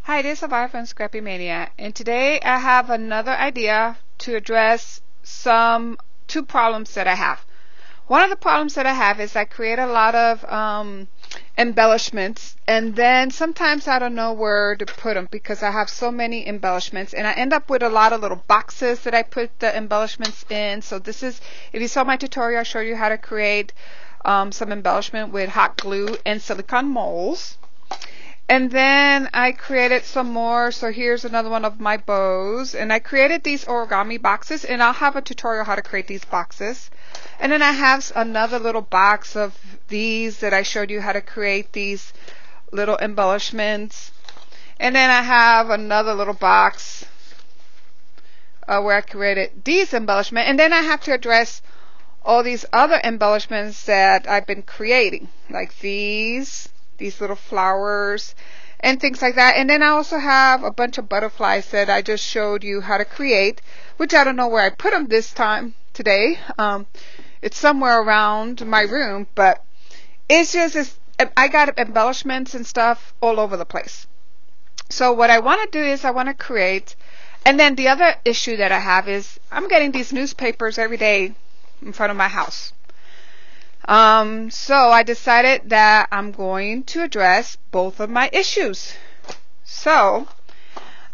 Hi, this is Savannah from Scrappy Mania, and today I have another idea to address two problems that I have. One of the problems that I have is I create a lot of embellishments, and then sometimes I don't know where to put them because I have so many embellishments, and I end up with a lot of little boxes that I put the embellishments in. So this is, if you saw my tutorial, I showed you how to create some embellishment with hot glue and silicone molds. And then I created some more. So here's another one of my bows. And I created these origami boxes. And I'll have a tutorial how to create these boxes. And then I have another little box of these that I showed you how to create these little embellishments. And then I have another little box where I created these embellishments. And then I have to address all these other embellishments that I've been creating. Like these little flowers and things like that. And then I also have a bunch of butterflies that I just showed you how to create, which I don't know where I put them this time today. It's somewhere around my room, but I got embellishments and stuff all over the place. So what I want to do is I want to create, and then the other issue that I have is I'm getting these newspapers every day in front of my house. So I decided that I'm going to address both of my issues. So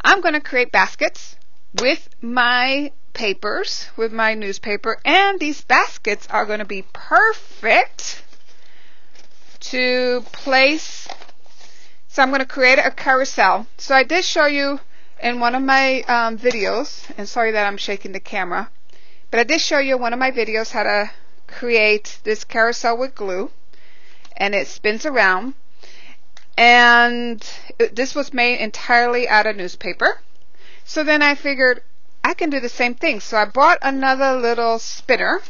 I'm going to create baskets with my papers, with my newspaper, and these baskets are going to be perfect to place. So I'm going to create a carousel. So I did show you in one of my videos, and sorry that I'm shaking the camera, but I did show you in one of my videos how to create this carousel with glue, and it spins around, and this was made entirely out of newspaper. So then I figured I can do the same thing. So I bought another little spinner.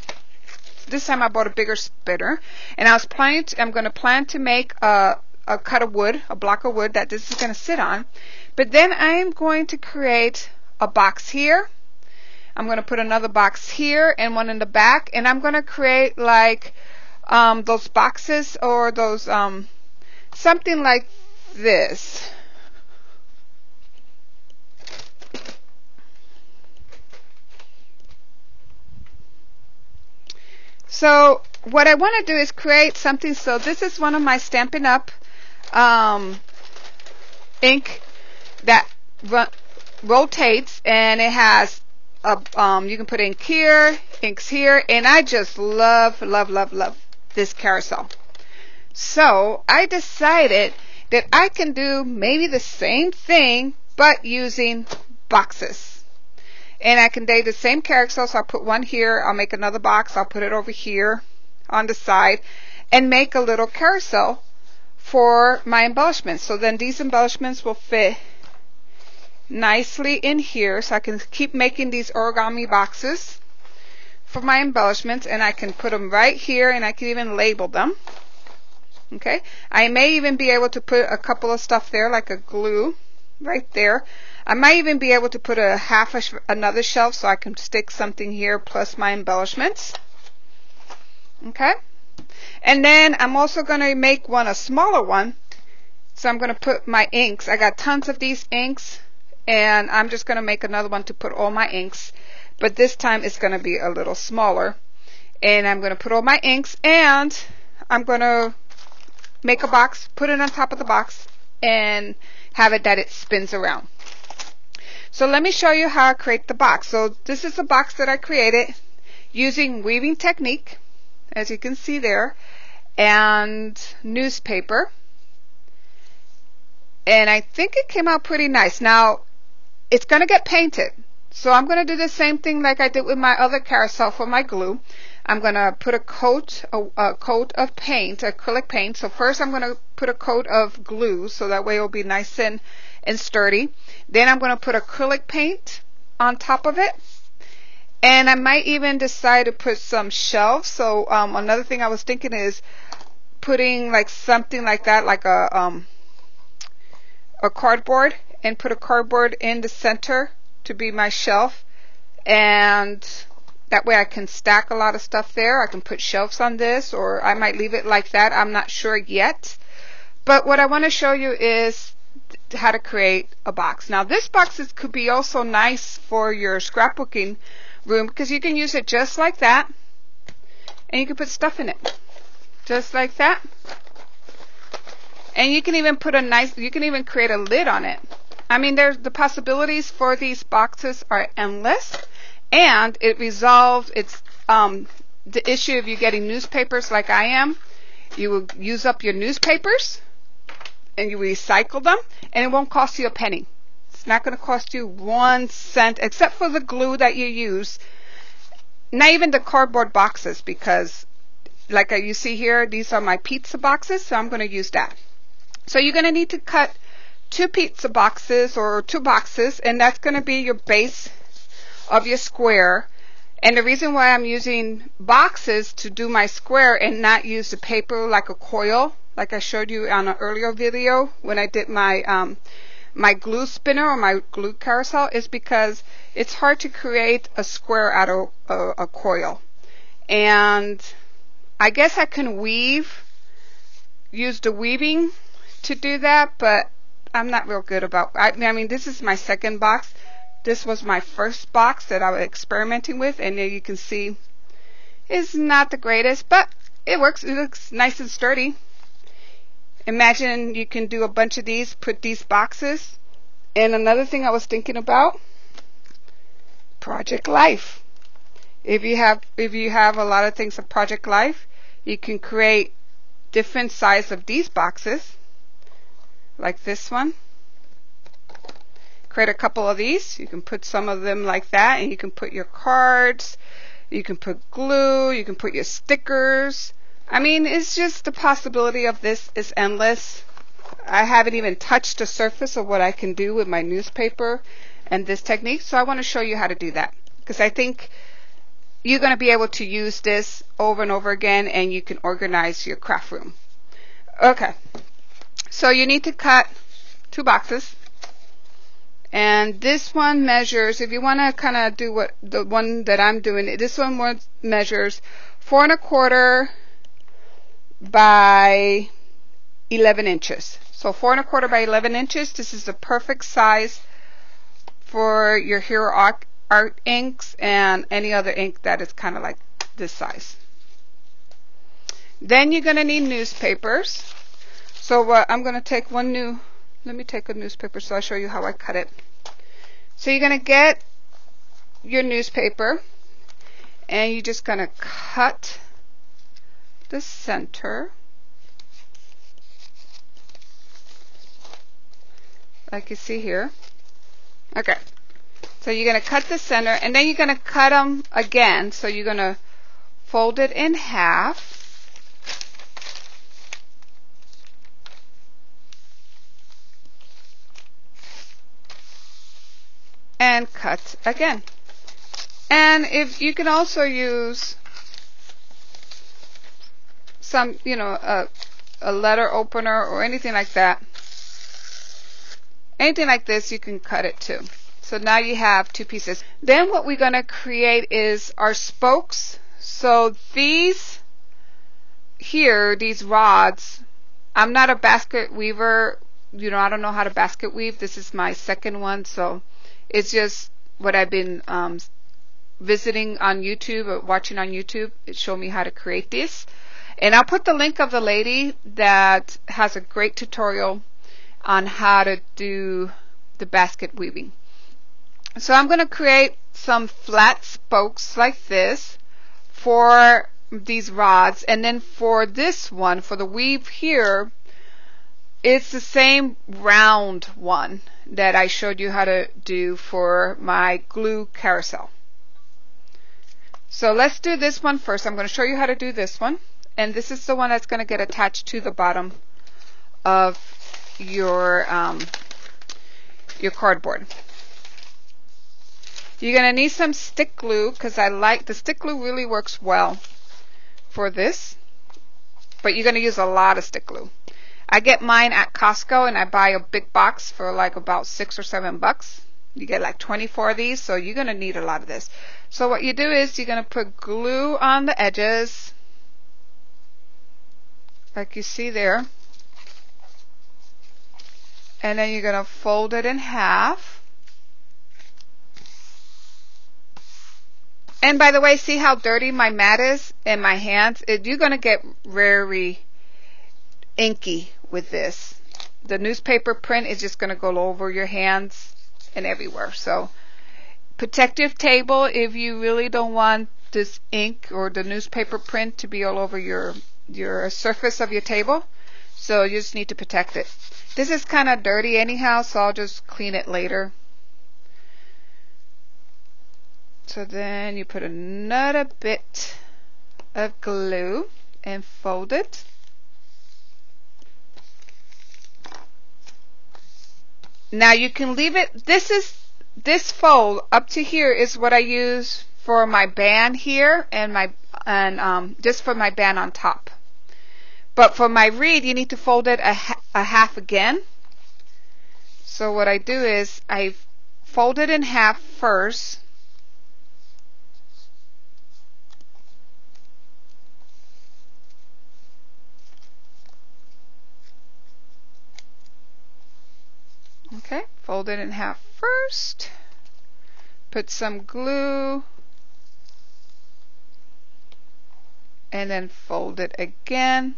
This time I bought a bigger spinner, and I'm going to plan to make a cut of wood, a block of wood that this is going to sit on. But then I'm going to create a box here. I'm going to put another box here and one in the back, and I'm going to create like those boxes or those something like this. So what I want to do is create something. So this is one of my Stampin' Up ink that rotates, and it has you can put ink here, inks here, and I just love this carousel. So I decided that I can do maybe the same thing but using boxes. And I can do the same carousel, so I'll put one here, I'll make another box, I'll put it over here on the side, and make a little carousel for my embellishments. So then these embellishments will fit nicely in here, so I can keep making these origami boxes for my embellishments, and I can put them right here, and I can even label them. Okay, I may even be able to put a couple of stuff there, like a glue right there. I might even be able to put another shelf, so I can stick something here plus my embellishments. Okay, and then I'm also going to make a smaller one. So I'm going to put my inks. I got tons of these inks, and I'm just going to make another one to put all my inks, but this time it's going to be a little smaller. And I'm going to put all my inks, and I'm going to make a box, put it on top of the box, and have it that it spins around. So let me show you how I create the box. So this is the box that I created using weaving technique, as you can see there, and newspaper. And I think it came out pretty nice. Now, it's going to get painted. So I'm going to do the same thing like I did with my other carousel for my glue. I'm going to put a coat of paint, acrylic paint. So first I'm going to put a coat of glue, so that way it will be nice and sturdy. Then I'm going to put acrylic paint on top of it. And I might even decide to put some shelves. So another thing I was thinking is putting like something like that, like a cardboard, and put a cardboard in the center to be my shelf, and that way I can stack a lot of stuff there. I can put shelves on this, or I might leave it like that. I'm not sure yet. But what I want to show you is how to create a box. Now this box could be also nice for your scrapbooking room because you can use it just like that, and you can put stuff in it just like that, and you can even put you can even create a lid on it. I mean, the possibilities for these boxes are endless, and it resolves the issue of you getting newspapers like I am. You will use up your newspapers and you recycle them, and it won't cost you a penny. It's not going to cost you 1 cent, except for the glue that you use. Not even the cardboard boxes, because like you see here, these are my pizza boxes, so I'm going to use that. So you're going to need to cut 2 pizza boxes or 2 boxes, and that's going to be your base of your square. And the reason why I'm using boxes to do my square and not use the paper like a coil, like I showed you on an earlier video when I did my my glue spinner or my glue carousel, is because it's hard to create a square out of a coil. And I guess I can use the weaving to do that, but I'm not real good about I mean, this is my second box. This was my first box that I was experimenting with, and there you can see it's not the greatest, but it works. It looks nice and sturdy. Imagine you can do a bunch of these, put these boxes. And another thing I was thinking about, Project Life. If you have a lot of things of Project Life, you can create different size of these boxes, like this one. Create a couple of these. You can put some of them like that, and you can put your cards, you can put glue, you can put your stickers. I mean, it's just the possibility of this is endless. I haven't even touched the surface of what I can do with my newspaper and this technique, so I want to show you how to do that, because I think you're going to be able to use this over and over again, and you can organize your craft room. Okay, so you need to cut 2 boxes, and this one measures, if you want to kind of do what the one that I'm doing, this one measures 4 1/4 by 11 inches. So 4 1/4 by 11 inches. This is the perfect size for your Hero Art inks and any other ink that is kind of like this size. Then you're going to need newspapers. So I'm going to take let me take a newspaper so I'll show you how I cut it. So you're going to get your newspaper, and you're just going to cut the center like you see here. Okay, so you're going to cut the center, and then you're going to cut them again. So you're going to fold it in half, and cut again. And if you can also use some, a letter opener or anything like that. Anything like this, you can cut it too. So now you have 2 pieces. Then what we're going to create is our spokes. So these here, these rods, I'm not a basket weaver. I don't know how to basket weave. This is my second one, so it's just what I've been visiting on YouTube or watching on YouTube. It showed me how to create this. And I'll put the link of the lady that has a great tutorial on how to do the basket weaving. So I'm going to create some flat spokes like this for these rods, and then for this one, for the weave here, it's the same round one that I showed you how to do for my glue carousel. So let's do this one first. I'm going to show you how to do this one, and this is the one that's going to get attached to the bottom of your cardboard. You're going to need some stick glue, because the stick glue really works well for this, but you're going to use a lot of stick glue. I get mine at Costco, and I buy a big box for like about $6 or $7. You get like 24 of these, so you're going to need a lot of this. So what you do is you're going to put glue on the edges, like you see there. and then you're going to fold it in half. And by the way, see how dirty my mat is in my hands? You're going to get very inky with this. The newspaper print is just going to go over your hands and everywhere. So protect your table if you really don't want this ink or the newspaper print to be all over your surface of your table. So you just need to protect it. This is kind of dirty anyhow, so I'll just clean it later. So then you put another bit of glue and fold it. Now you can leave it, this fold up to here is what I use for my band here and just for my band on top. But for my reed, you need to fold it a half again. So what I do is I fold it in half first. Okay, fold it in half first. Put some glue. And then fold it again.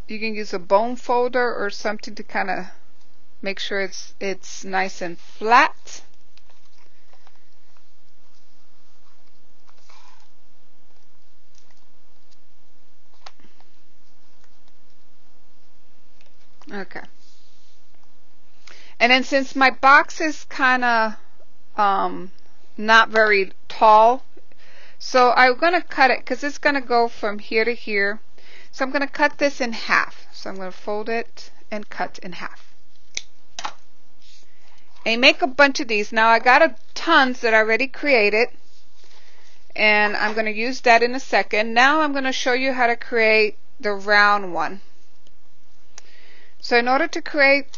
You can use a bone folder or something to kind of make sure it's nice and flat. Okay. And then since my box is kind of not very tall, so I'm going to cut it because it's going to go from here to here. So I'm going to cut this in half. So I'm going to fold it and cut in half. And make a bunch of these. Now I got tons that I already created, and I'm going to use that in a second. Now I'm going to show you how to create the round one. So in order to create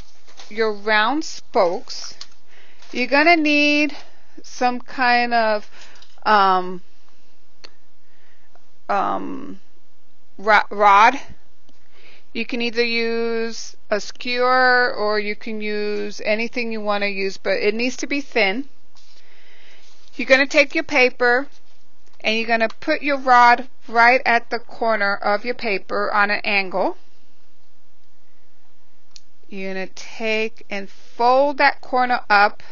your round spokes, you're going to need some kind of rod. You can either use a skewer or you can use anything you want to use, but it needs to be thin. You're going to take your paper and you're going to put your rod right at the corner of your paper on an angle. You're going to take and fold that corner up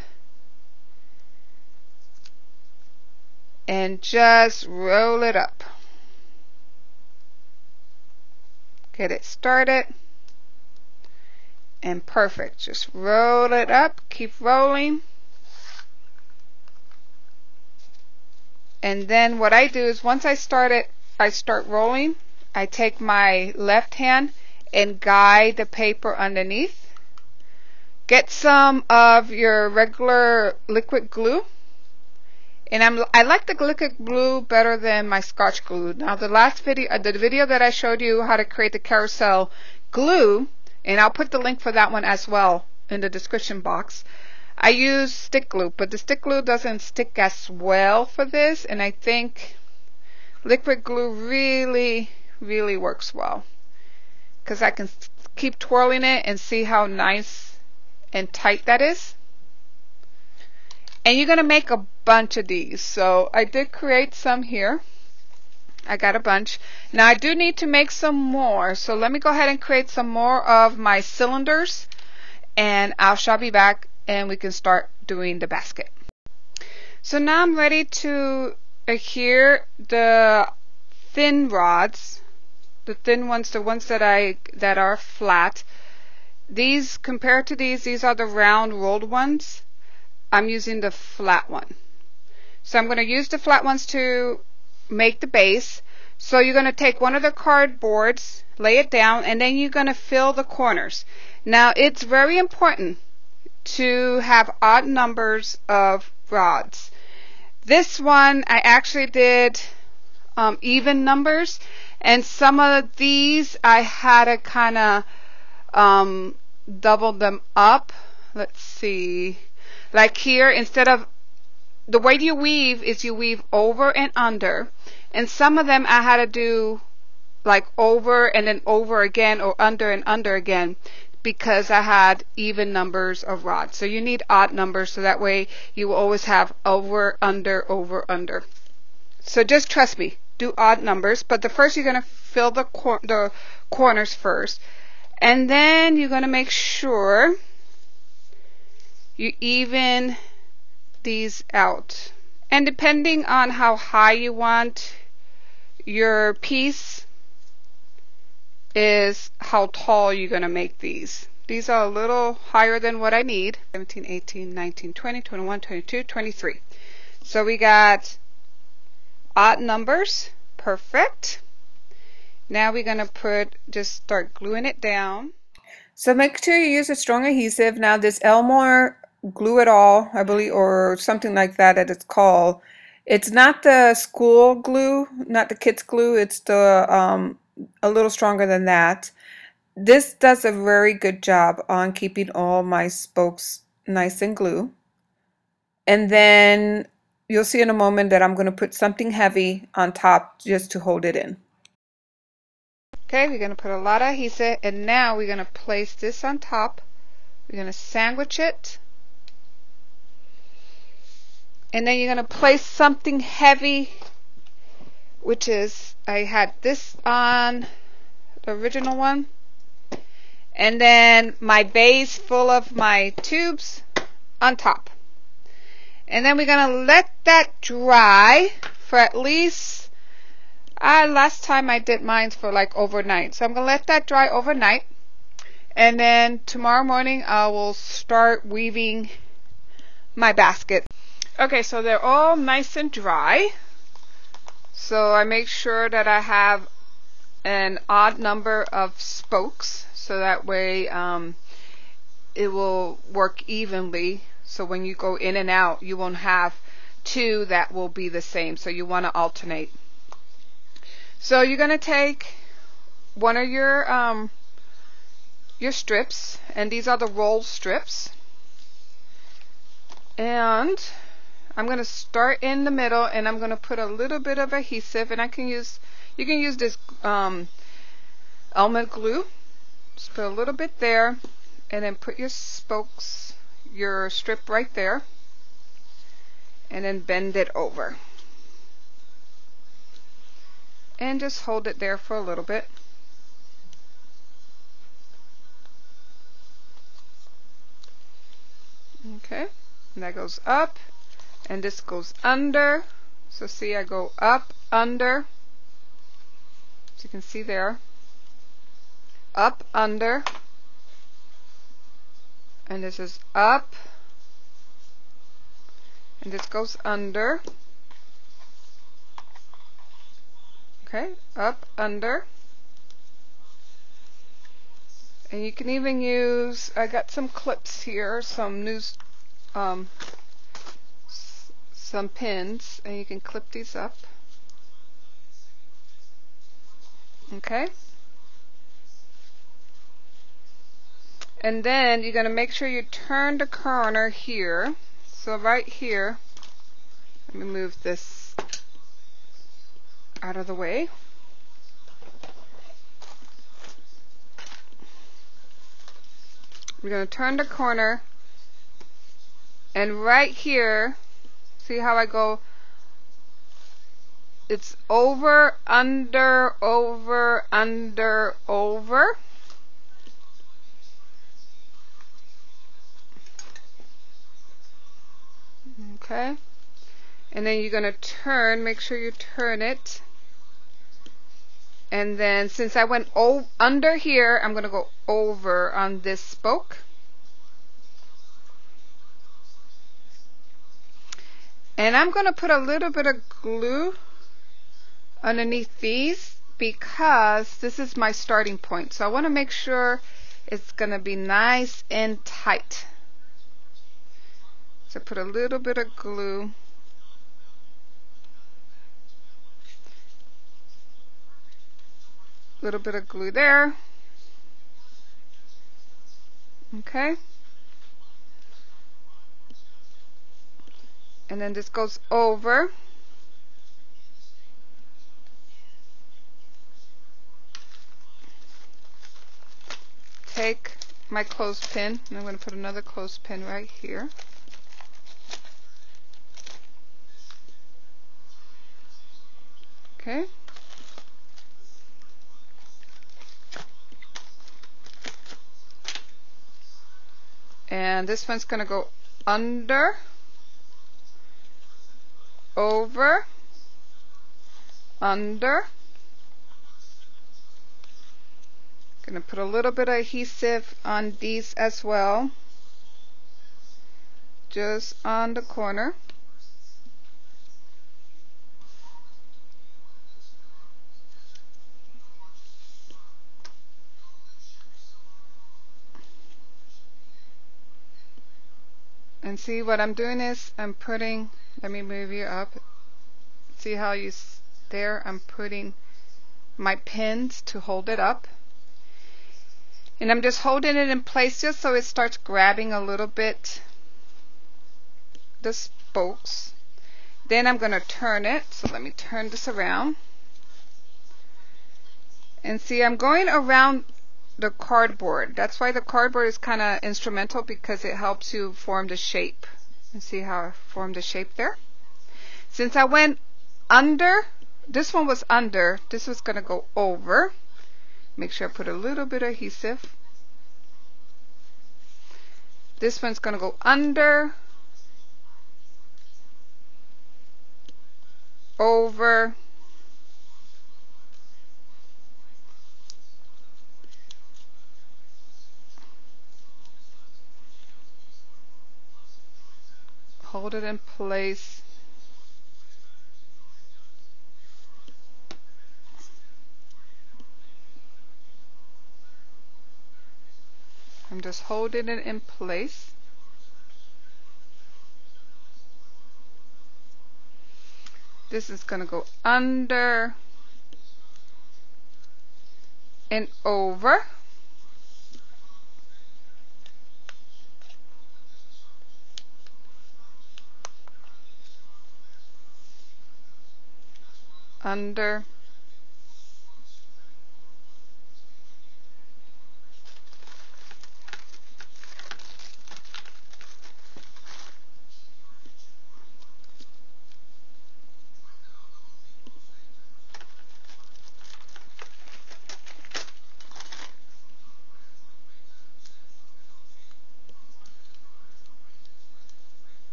and just roll it up. Get it started. And perfect. Just roll it up. Keep rolling. And then what I do is once I start rolling, I take my left hand and guide the paper underneath. Get some of your regular liquid glue. And I like the liquid glue better than my Scotch glue. Now the video that I showed you how to create the carousel glue, and I'll put the link for that one as well in the description box. I use stick glue, but the stick glue doesn't stick as well for this, and I think liquid glue really, really works well. Because I can keep twirling it and see how nice and tight that is. And you're going to make a bunch of these. So I did create some here. I got a bunch. Now I do need to make some more. So let me go ahead and create some more of my cylinders. And I shall be back and we can start doing the basket. So now I'm ready to adhere the thin rods. The thin ones, the ones that are flat. These, compared to these are the round rolled ones. I'm using the flat one. So I'm going to use the flat ones to make the base. So you're going to take one of the cardboards, lay it down, and then you're going to fill the corners. Now it's very important to have odd numbers of rods. This one I actually did even numbers, and some of these I had to kind of double them up. Let's see. Like here, instead of the way you weave is you weave over and under, and some of them I had to do like over and then over again, or under and under again, because I had even numbers of rods. So you need odd numbers, so that way you will always have over, under, under. So just trust me, do odd numbers. But the first, you're going to fill the corners first, and then you're going to make sure you even these out. And depending on how high you want your piece is how tall you're going to make these. These are a little higher than what I need. 17, 18, 19, 20, 21, 22, 23. So we got odd numbers. Perfect. Now we're going to just start gluing it down. So make sure you use a strong adhesive. Now this Elmore Glue It All, I believe, or something like that it's called. It's not the school glue, not the kids glue. It's the a little stronger than that. This does a very good job on keeping all my spokes nice and glued. And then you'll see in a moment that I'm going to put something heavy on top just to hold it in. Okay, we're going to put a lot of adhesive, and now we're going to place this on top. We're going to sandwich it. And then you're going to place something heavy, which is, I had this on the original one. And then my base full of my tubes on top. And then we're going to let that dry for at least, last time I did mine for like overnight. So I'm going to let that dry overnight. And then tomorrow morning I will start weaving my basket. Okay, so they're all nice and dry. So I make sure that I have an odd number of spokes, so that way it will work evenly. So when you go in and out, you won't have two that will be the same. So you want to alternate. So you're going to take one of your strips, and these are the roll strips. And I'm going to start in the middle, and I'm going to put a little bit of adhesive, and you can use this Elmer glue. Just put a little bit there, and then put your spokes, your strip right there, and then bend it over. And just hold it there for a little bit. Okay, and that goes up. And this goes under. So see, I go up, under. So you can see there. Up, under. And this is up. And this goes under. Okay, up, under. And you can even use, I got some clips here, some pins, and you can clip these up. Okay, and then you're going to make sure you turn the corner here. So right here, let me move this out of the way. We're going to turn the corner, and right here, see how I go? It's over, under, over, under, over. Okay. And then you're going to turn, make sure you turn it. And then since I went under here, I'm going to go over on this spoke. And I'm going to put a little bit of glue underneath these because this is my starting point. So I want to make sure it's going to be nice and tight. So put a little bit of glue. A little bit of glue there. Okay. And then this goes over. my clothespin, and I'm going to put another clothespin right here. Okay. And this one's going to go under, over, under. Going to put a little bit of adhesive on these as well, just on the corner. And see what I'm doing is I'm putting, let me move you up. See how you there? I'm putting my pins to hold it up. And I'm just holding it in place just so it starts grabbing a little bit the spokes. Then I'm going to turn it. So let me turn this around. And see, I'm going around the cardboard. That's why the cardboard is kind of instrumental, because it helps you form the shape. And see how I formed the shape there? Since I went under, this one was under, this was going to go over. Make sure I put a little bit of adhesive. This one's going to go under, over, hold it in place. I'm just holding it in place. This is going to go under and over. Under.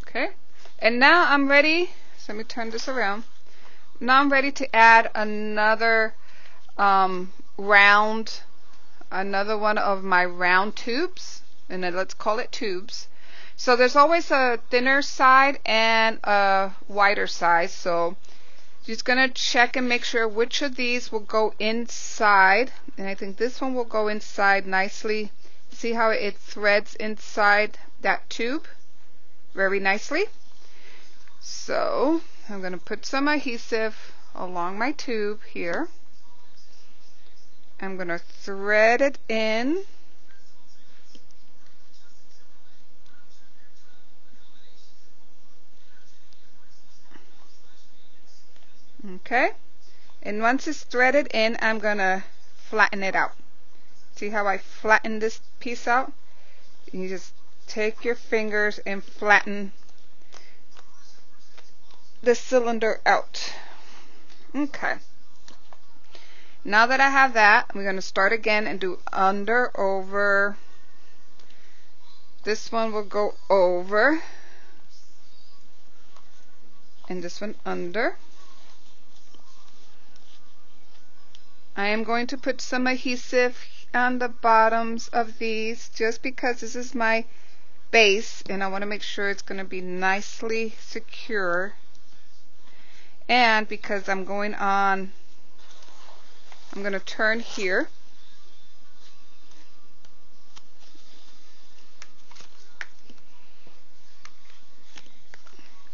Okay, and now I'm ready. So let me turn this around. Now I'm ready to add another round, another one of my round tubes, and then let's call it tubes. So there's always a thinner side and a wider side. So just gonna check and make sure which of these will go inside, and I think this one will go inside nicely. See how it threads inside that tube very nicely. So I'm going to put some adhesive along my tube here. I'm going to thread it in. Okay, and once it's threaded in, I'm going to flatten it out. See how I flatten this piece out? You just take your fingers and flatten the cylinder out. Okay. Now that I have that, I'm going to start again and do under, over. This one will go over. And this one under. I am going to put some adhesive on the bottoms of these just because this is my base and I want to make sure it's going to be nicely secure, and because I'm going to turn here.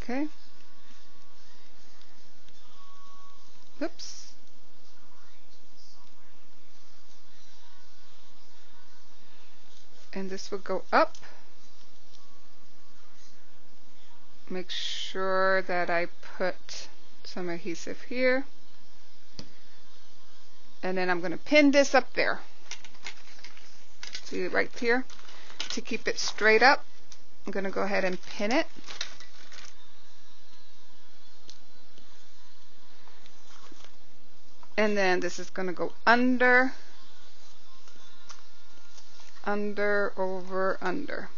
Okay. Oops. And this will go up. Make sure that I put some adhesive here. And then I'm going to pin this up there. See it right here? To keep it straight up, I'm going to go ahead and pin it. And then this is going to go under, under, over, under.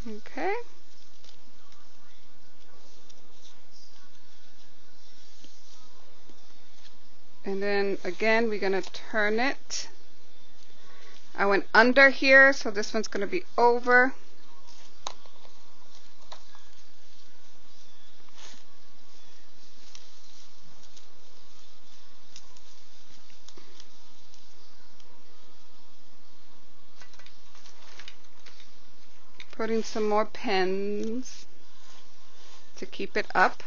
Okay. And then again, we're going to turn it. I went under here, so this one's going to be over. Putting some more pins to keep it up.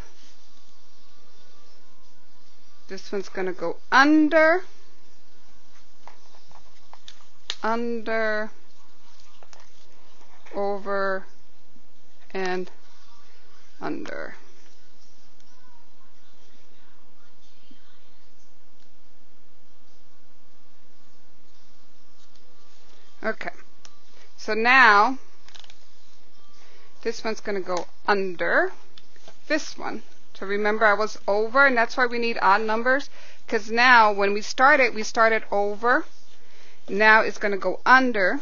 This one's going to go under, under, over, and under. Okay, so now this one's going to go under this one. So remember, I was over, and that's why we need odd numbers, because now when we started over. Now it's going to go under.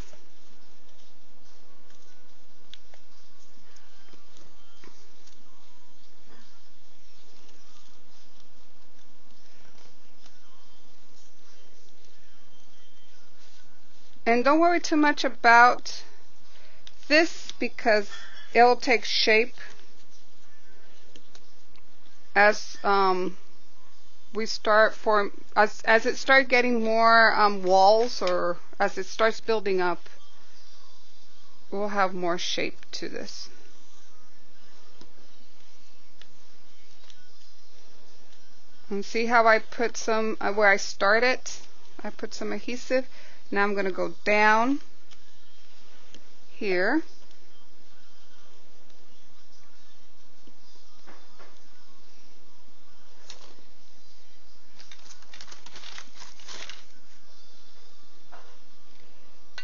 And don't worry too much about this, because it'll take shape as we start as it starts getting more walls, or as it starts building up, we'll have more shape to this. And see how I put some where I started, I put some adhesive. Now I'm going to go down here.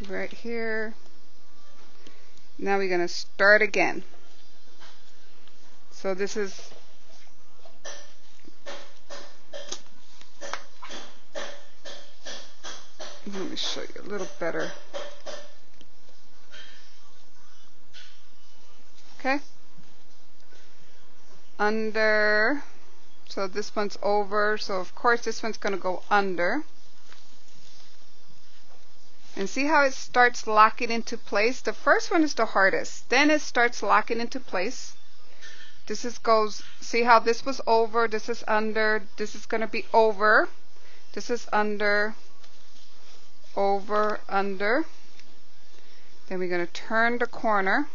Right here. Now we're going to start again. So this is let me show you a little better. Okay. Under. So this one's over. So of course this one's going to go under. And see how it starts locking into place? The first one is the hardest. Then it starts locking into place. This is goes, see how this was over, this is under, this is going to be over. This is under, over, under. Then we're going to turn the corner.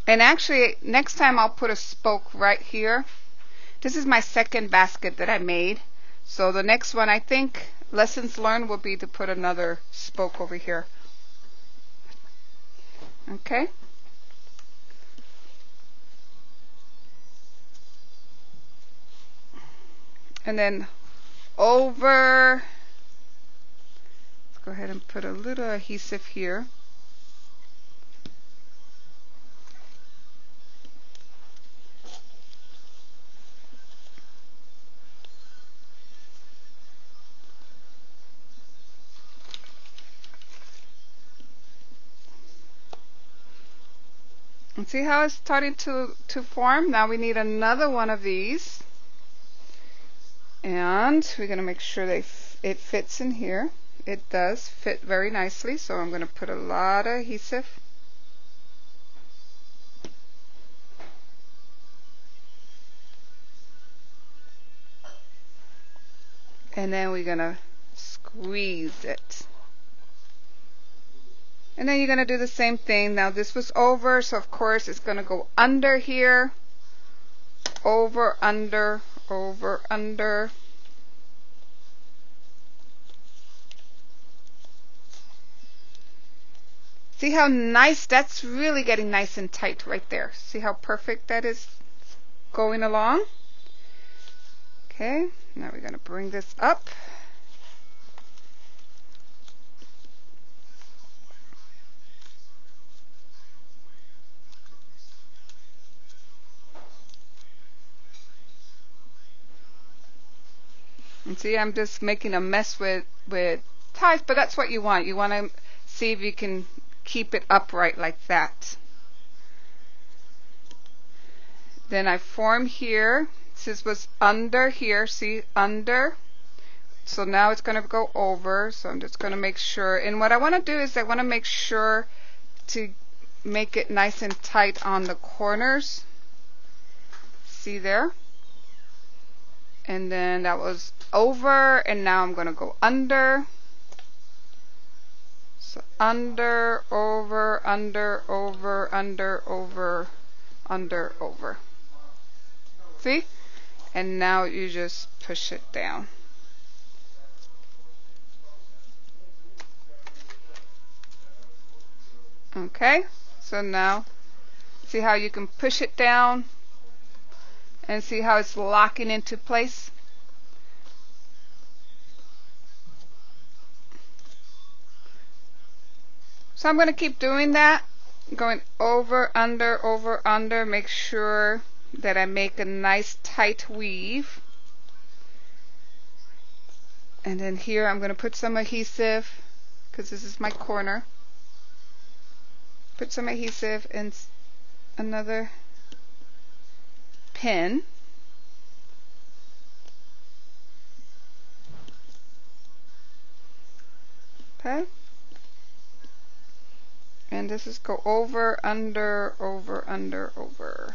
And actually, next time I'll put a spoke right here. This is my second basket that I made. So the next one, I think, lessons learned will be to put another spoke over here. Okay. And then over. Let's go ahead and put a little adhesive here. And see how it's starting to form? Now we need another one of these. And we're going to make sure that it fits in here. It does fit very nicely, so I'm going to put a lot of adhesive. And then we're going to squeeze it. And then you're going to do the same thing. Now this was over, so of course it's going to go under here, over, under, over, under. See how nice, that's really getting nice and tight right there. See how perfect that is going along? Okay, now we're going to bring this up. And see, I'm just making a mess with ties, but that's what you want. You want to see if you can keep it upright like that. Then I form here. This was under here. See, under. So now it's going to go over. So I'm just going to make sure. And what I want to do is I want to make sure to make it nice and tight on the corners. See there? And then that was over, and now I'm going to go under. So under, over, under, over, under, over, under, over. See? And now you just push it down. Okay, so now see how you can push it down and see how it's locking into place. So I'm going to keep doing that, going over, under, make sure that I make a nice tight weave. And then here I'm going to put some adhesive, because this is my corner. Put some adhesive and another pin. Okay. And this is go over, under, over, under, over.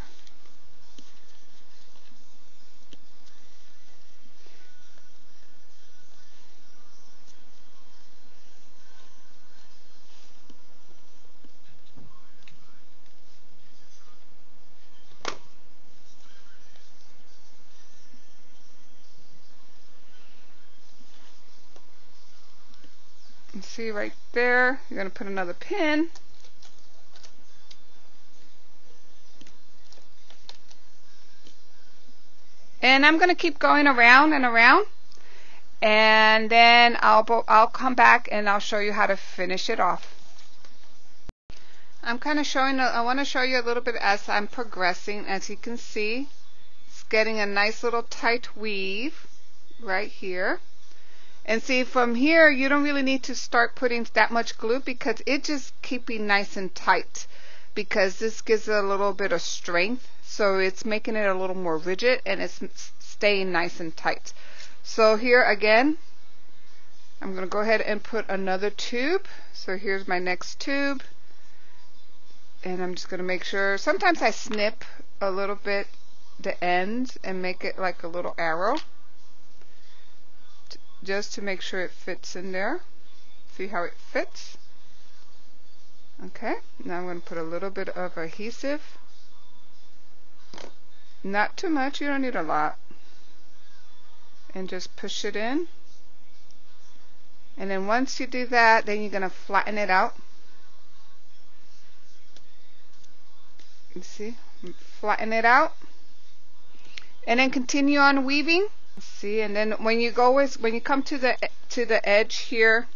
And see right there, you're going to put another pin. And I'm going to keep going around and around, and then I'll come back and I'll show you how to finish it off. I'm kind of showing, I want to show you a little bit as I'm progressing. As you can see, it's getting a nice little tight weave right here. And see, from here, you don't really need to start putting that much glue because it's just keeping nice and tight, because this gives it a little bit of strength. So it's making it a little more rigid and it's staying nice and tight. So here again, I'm going to go ahead and put another tube. So here's my next tube. And I'm just going to make sure, sometimes I snip a little bit the ends and make it like a little arrow, just to make sure it fits in there. See how it fits? Okay, now I'm going to put a little bit of adhesive. Not too much, you don't need a lot. And just push it in. And then once you do that, then you're going to flatten it out. You see? Flatten it out. And then continue on weaving. See, and then when you come to the edge here,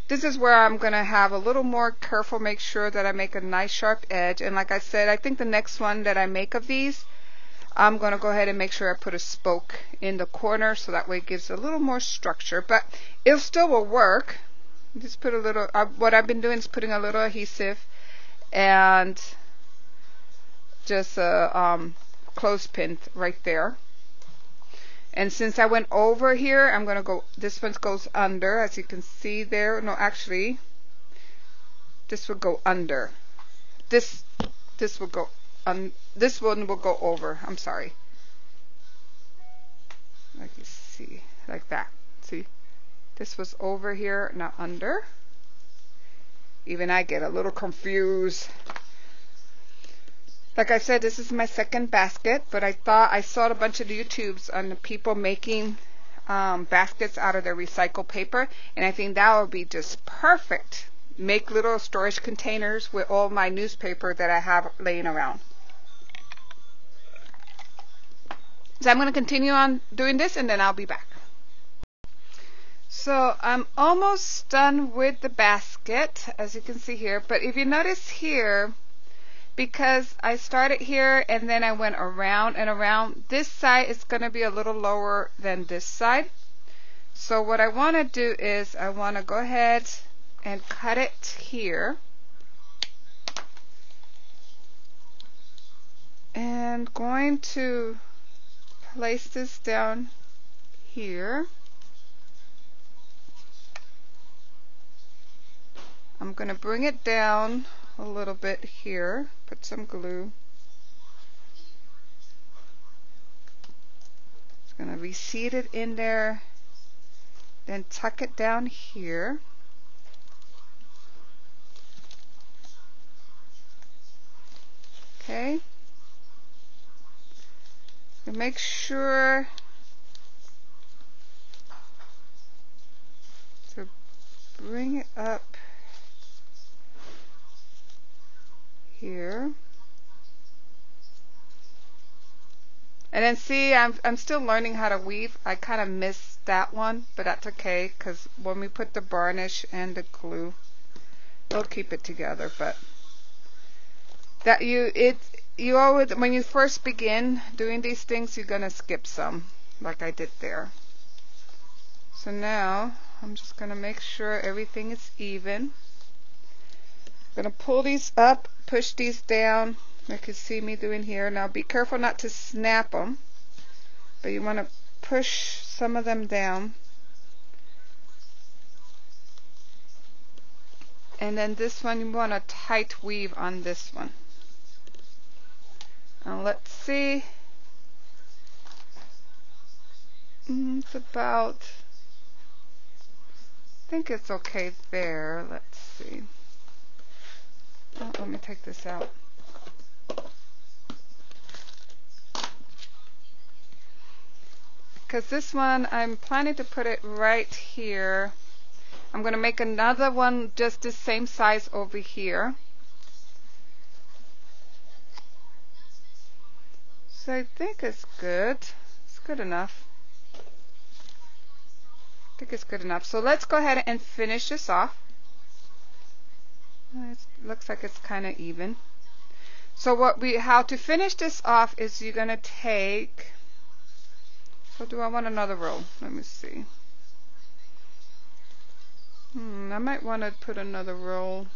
this is where I'm going to have a little more careful, make sure that I make a nice sharp edge. And like I said, I think the next one that I make of these, I'm going to go ahead and make sure I put a spoke in the corner, so that way it gives a little more structure, but it still will work. Just put a little, what I've been doing is putting a little adhesive and just a clothespin right there. And since I went over here, I'm going to go, this one goes under, as you can see there. No, actually, this will go under. This will go this one will go over. I'm sorry. Like you see, like that. See, this was over here, not under. Even I get a little confused. Like I said, this is my second basket, but I thought I saw a bunch of YouTubes on the people making baskets out of their recycled paper, and I think that would be just perfect. Make little storage containers with all my newspaper that I have laying around. So I'm going to continue on doing this, and then I'll be back. So I'm almost done with the basket, as you can see here. But if you notice here, because I started here and then I went around and around, this side is going to be a little lower than this side. So what I want to do is I want to go ahead and cut it here. And going to place this down here. I'm going to bring it down a little bit here, put some glue. Just going to reseat it in there, then tuck it down here. Okay. And make sure to bring it up here. And then see, I'm still learning how to weave. I kind of missed that one, but that's okay, because when we put the varnish and the glue, it'll keep it together. But that you always, when you first begin doing these things, you're gonna skip some, like I did there. So now I'm just gonna make sure everything is even. I'm gonna pull these up, push these down, like you see me doing here. Now be careful not to snap them, but you want to push some of them down. And then this one, you want a tight weave on this one. Now let's see. It's about, I think it's okay there. Let's see. Oh, let me take this out. Because this one, I'm planning to put it right here. I'm going to make another one just the same size over here. So I think it's good. It's good enough. I think it's good enough. So let's go ahead and finish this off. It looks like it's kind of even. So how to finish this off is you're going to take, so do I want another row? Let me see. I might want to put another row.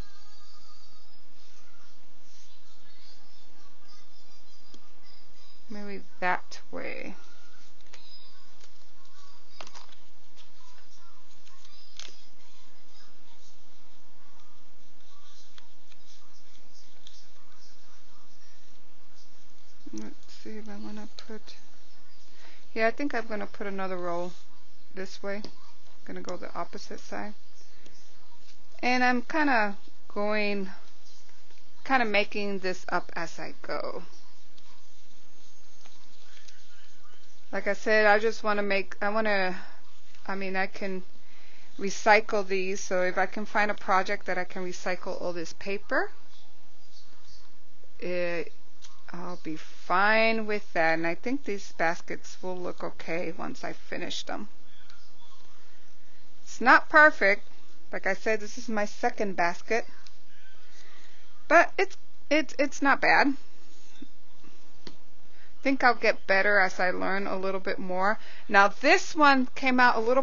Maybe that way. Let's see if I want to put, yeah, I think I'm going to put another row this way. I'm going to go the opposite side. And I'm kind of making this up as I go. Like I said, I just want to I can recycle these, so if I can find a project that I can recycle all this paper, I'll be fine with that. And I think these baskets will look okay once I finish them. It's not perfect. Like I said, this is my second basket, but it's not bad. I think I'll get better as I learn a little bit more. Now this one came out a little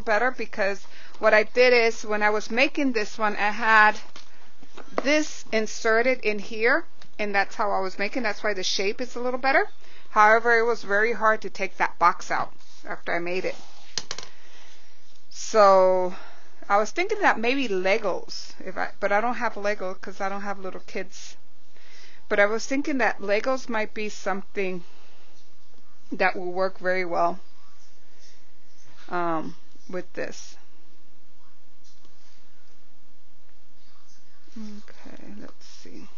better, because what I did is when I was making this one, I had this inserted in here, and that's how I was making. That's why the shape is a little better. However, it was very hard to take that box out after I made it. So I was thinking that maybe Legos, but I don't have Lego because I don't have little kids. But I was thinking that Legos might be something that will work very well with this. Okay, let's see.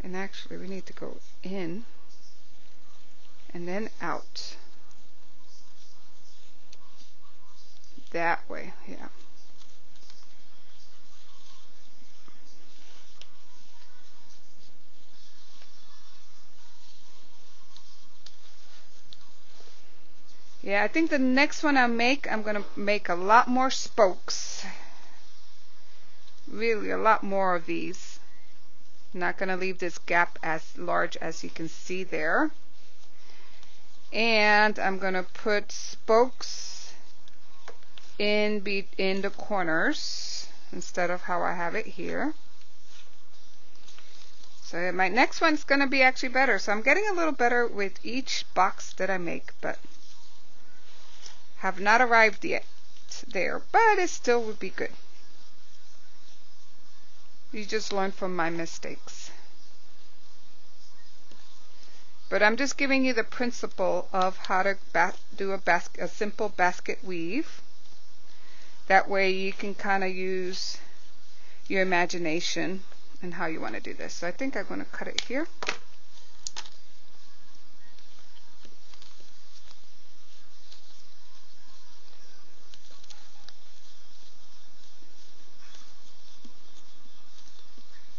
And actually we need to go in and then out. That way, yeah. Yeah, I think the next one I'm going to make a lot more spokes. Really, a lot more of these. I'm not going to leave this gap as large as you can see there. And I'm going to put spokes in the corners instead of how I have it here. So my next one's going to be actually better. So I'm getting a little better with each box that I make, but have not arrived yet there, but it still would be good. You just learn from my mistakes. But I'm just giving you the principle of how to do a simple basket weave. That way you can kind of use your imagination and how you want to do this. So I think I'm going to cut it here.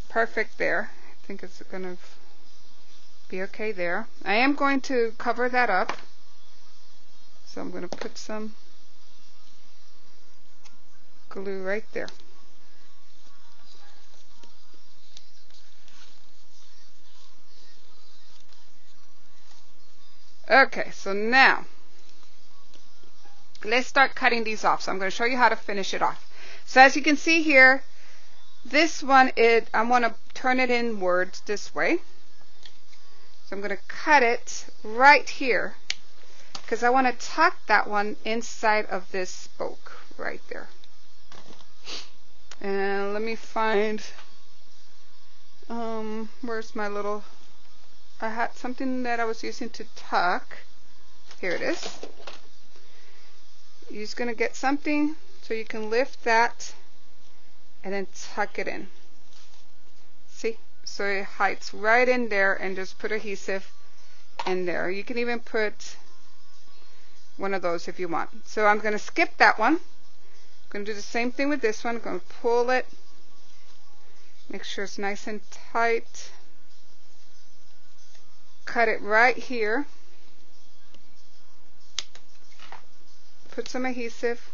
Perfect there. I think it's going to be okay there. I am going to cover that up. So I'm going to put some glue right there. Okay, so now let's start cutting these off. So I'm going to show you how to finish it off. So as you can see here, this one, I want to turn it inwards this way. So I'm going to cut it right here because I want to tuck that one inside of this spoke right there. And let me find, where's my little, I had something that I was using to tuck. Here it is. You're just going to get something so you can lift that and then tuck it in. See? So it hides right in there, and just put adhesive in there. You can even put one of those if you want. So I'm going to skip that one. I'm going to do the same thing with this one. I'm going to pull it. Make sure it's nice and tight. Cut it right here. Put some adhesive.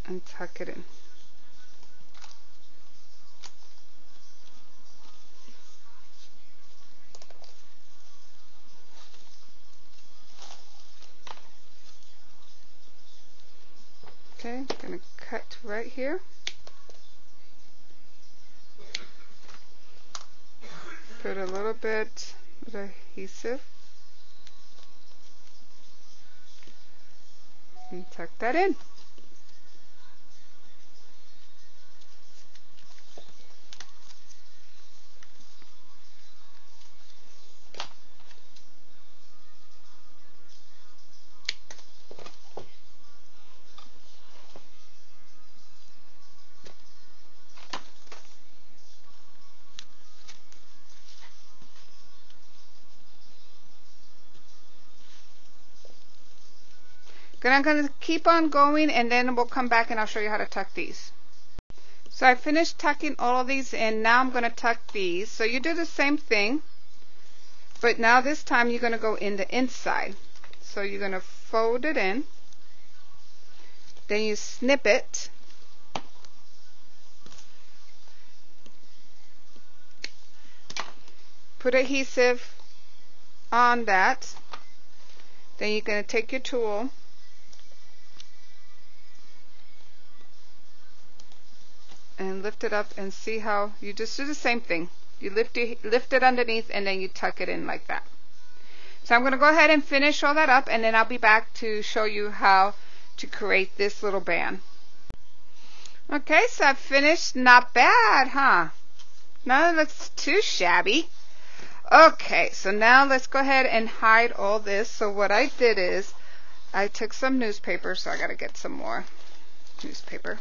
And tuck it in. Okay, I'm going to cut right here. Put a little bit of adhesive. And tuck that in. I'm going to keep on going, and then we'll come back and I'll show you how to tuck these. So I finished tucking all of these in. Now I'm going to tuck these. So you do the same thing, but now this time you're going to go in the inside. So you're going to fold it in, then you snip it, put adhesive on that, then you're going to take your tool and lift it up, and see how you just do the same thing. You lift it underneath, and then you tuck it in like that. So I'm going to go ahead and finish all that up, and then I'll be back to show you how to create this little band. Okay, so I've finished. Not bad, huh? None looks too shabby. Okay, so now let's go ahead and hide all this. So what I did is I took some newspaper, so I got to get some more newspaper.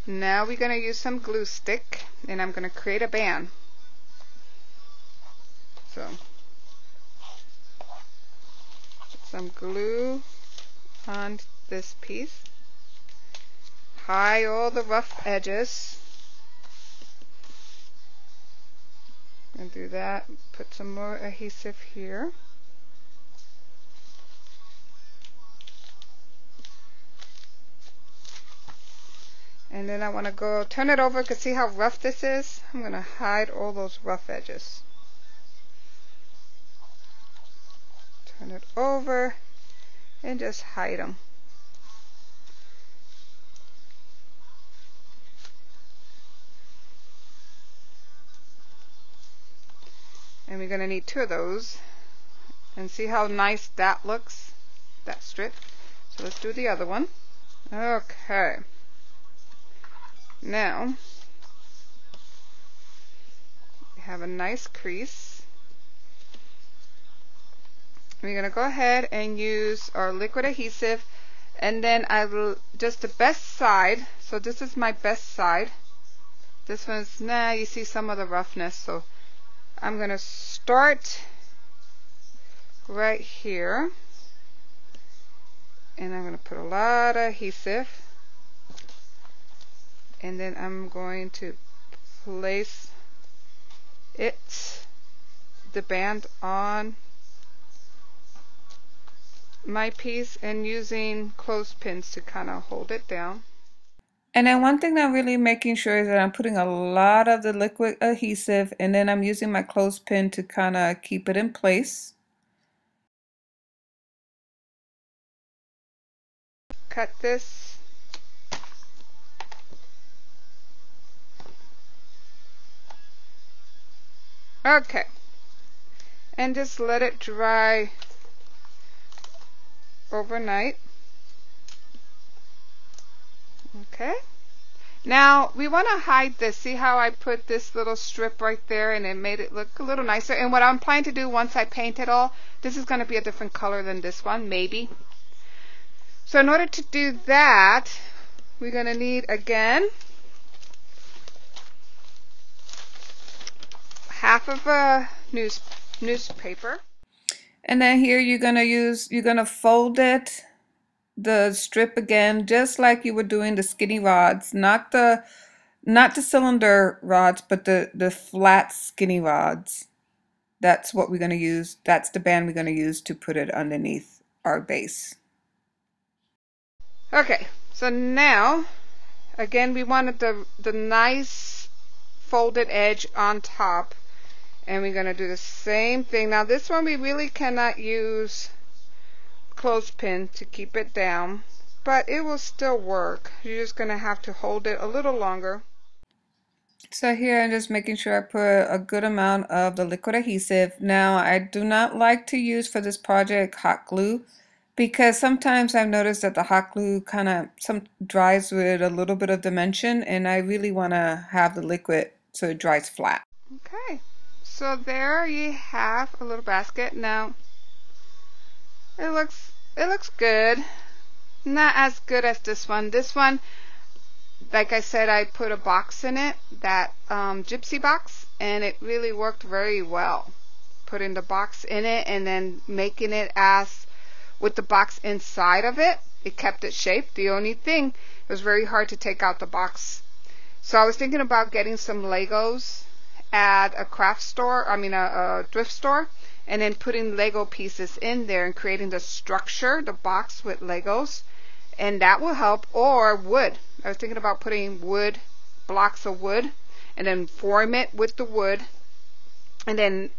Now we're going to use some glue stick, and I'm going to create a band. So put some glue on this piece, hide all the rough edges, and do that. Put some more adhesive here. And then I want to go turn it over, because see how rough this is? I'm going to hide all those rough edges. Turn it over and just hide them. And we're going to need 2 of those. And see how nice that looks, that strip. So let's do the other one. Okay. Now we have a nice crease. We're going to go ahead and use our liquid adhesive, and then I will just the best side. So this is my best side. This one's you see some of the roughness, so I'm going to start right here, and I'm going to put a lot of adhesive. And then I'm going to place the band on my piece, and using clothespins to kind of hold it down. And then one thing I'm really making sure is that I'm putting a lot of the liquid adhesive, and then I'm using my clothespin to kind of keep it in place. Cut this. Okay, and just let it dry overnight. Okay, now we want to hide this. See how I put this little strip right there, and it made it look a little nicer. And what I'm planning to do once I paint it all, this is going to be a different color than this one, maybe. So in order to do that, we're going to need, again, half of a newspaper, and then here you're gonna fold the strip again, just like you were doing the skinny rods, not the cylinder rods, but the flat skinny rods. That's what we're gonna use. That's the band we're gonna use to put it underneath our base. Okay, so now again we wanted the nice folded edge on top. And we're going to do the same thing. Now this one we really cannot use clothespin to keep it down, but it will still work. You're just going to have to hold it a little longer. So here I'm just making sure I put a good amount of the liquid adhesive. Now I do not like to use for this project hot glue, because sometimes I've noticed that the hot glue kind of dries with a little bit of dimension, and I really want to have the liquid so it dries flat. Okay. So there you have a little basket. Now it looks good. Not as good as this one. This one, like I said, I put a box in it, that gypsy box, and it really worked very well. Putting the box in it and then making it as with the box inside of it, it kept its shape. The only thing, it was very hard to take out the box. So I was thinking about getting some Legos at a craft store, a thrift store, and then putting Lego pieces in there and creating the structure, the box with Legos, and that will help. Or wood. I was thinking about putting wood, blocks of wood, and then form it with the wood, and then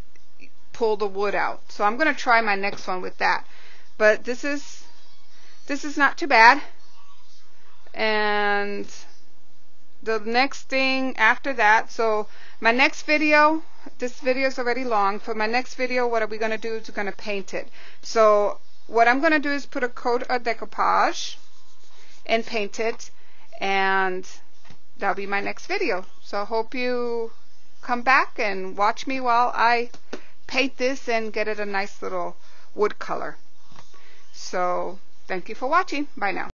pull the wood out. So I'm going to try my next one with that. But this is not too bad. And the next thing after that, so my next video, this video is already long. For my next video, what are we going to do is we're going to paint it. So what I'm going to do is put a coat of decoupage and paint it, and that'll be my next video. So I hope you come back and watch me while I paint this and get it a nice little wood color. So thank you for watching. Bye now.